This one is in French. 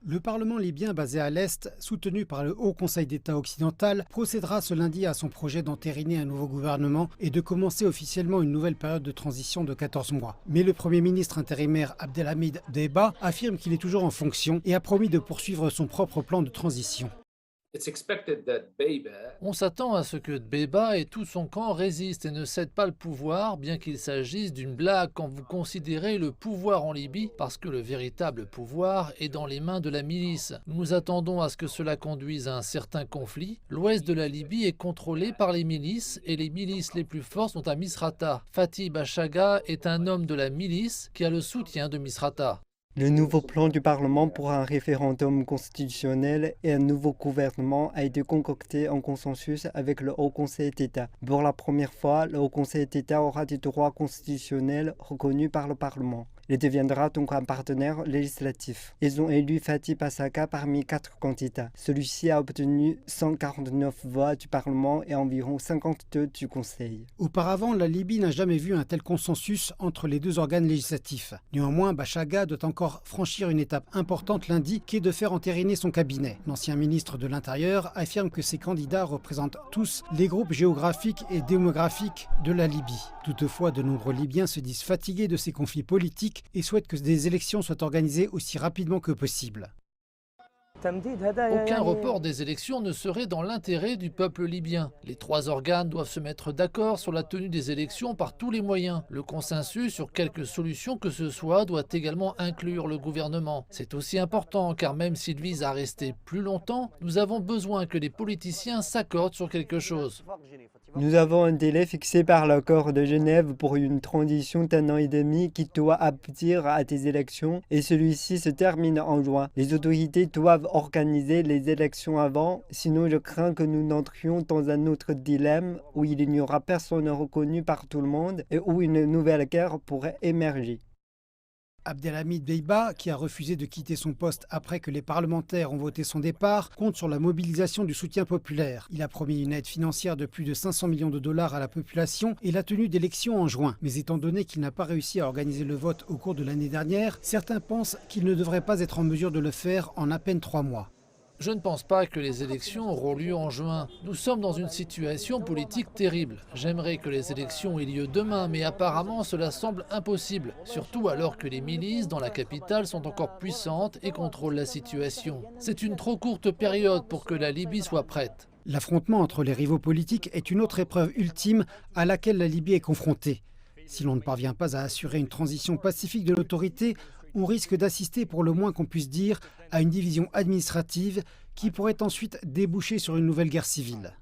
Le Parlement libyen basé à l'Est, soutenu par le Haut Conseil d'État occidental, procédera ce lundi à son projet d'entériner un nouveau gouvernement et de commencer officiellement une nouvelle période de transition de 14 mois. Mais le Premier ministre intérimaire Abdelhamid Deiba affirme qu'il est toujours en fonction et a promis de poursuivre son propre plan de transition. On s'attend à ce que Dbeibah et tout son camp résistent et ne cèdent pas le pouvoir, bien qu'il s'agisse d'une blague quand vous considérez le pouvoir en Libye, parce que le véritable pouvoir est dans les mains de la milice. Nous attendons à ce que cela conduise à un certain conflit. L'ouest de la Libye est contrôlé par les milices et les milices les plus fortes sont à Misrata. Fatih Bachaga est un homme de la milice qui a le soutien de Misrata. Le nouveau plan du Parlement pour un référendum constitutionnel et un nouveau gouvernement a été concocté en consensus avec le Haut Conseil d'État. Pour la première fois, le Haut Conseil d'État aura des droits constitutionnels reconnus par le Parlement. Il deviendra donc un partenaire législatif. Ils ont élu Fatih Bachaga parmi 4 candidats. Celui-ci a obtenu 149 voix du Parlement et environ 52 du Conseil. Auparavant, la Libye n'a jamais vu un tel consensus entre les deux organes législatifs. Néanmoins, Bachaga doit encore franchir une étape importante lundi, qui est de faire entériner son cabinet. L'ancien ministre de l'Intérieur affirme que ces candidats représentent tous les groupes géographiques et démographiques de la Libye. Toutefois, de nombreux Libyens se disent fatigués de ces conflits politiques et souhaitent que des élections soient organisées aussi rapidement que possible. Aucun report des élections ne serait dans l'intérêt du peuple libyen. Les 3 organes doivent se mettre d'accord sur la tenue des élections par tous les moyens. Le consensus sur quelque solution que ce soit doit également inclure le gouvernement. C'est aussi important car même s'il vise à rester plus longtemps, nous avons besoin que les politiciens s'accordent sur quelque chose. Nous avons un délai fixé par l'accord de Genève pour une transition d'1 an et demi qui doit aboutir à des élections et celui-ci se termine en juin. Les autorités doivent organiser les élections avant, sinon je crains que nous n'entrions dans un autre dilemme où il n'y aura personne reconnu par tout le monde et où une nouvelle guerre pourrait émerger. Abdelhamid Deiba, qui a refusé de quitter son poste après que les parlementaires ont voté son départ, compte sur la mobilisation du soutien populaire. Il a promis une aide financière de plus de 500 millions de dollars à la population et la tenue d'élections en juin. Mais étant donné qu'il n'a pas réussi à organiser le vote au cours de l'année dernière, certains pensent qu'il ne devrait pas être en mesure de le faire en à peine 3 mois. Je ne pense pas que les élections auront lieu en juin. Nous sommes dans une situation politique terrible. J'aimerais que les élections aient lieu demain, mais apparemment cela semble impossible. Surtout alors que les milices dans la capitale sont encore puissantes et contrôlent la situation. C'est une trop courte période pour que la Libye soit prête. L'affrontement entre les rivaux politiques est une autre épreuve ultime à laquelle la Libye est confrontée. Si l'on ne parvient pas à assurer une transition pacifique de l'autorité, on risque d'assister, pour le moins qu'on puisse dire, à une division administrative qui pourrait ensuite déboucher sur une nouvelle guerre civile.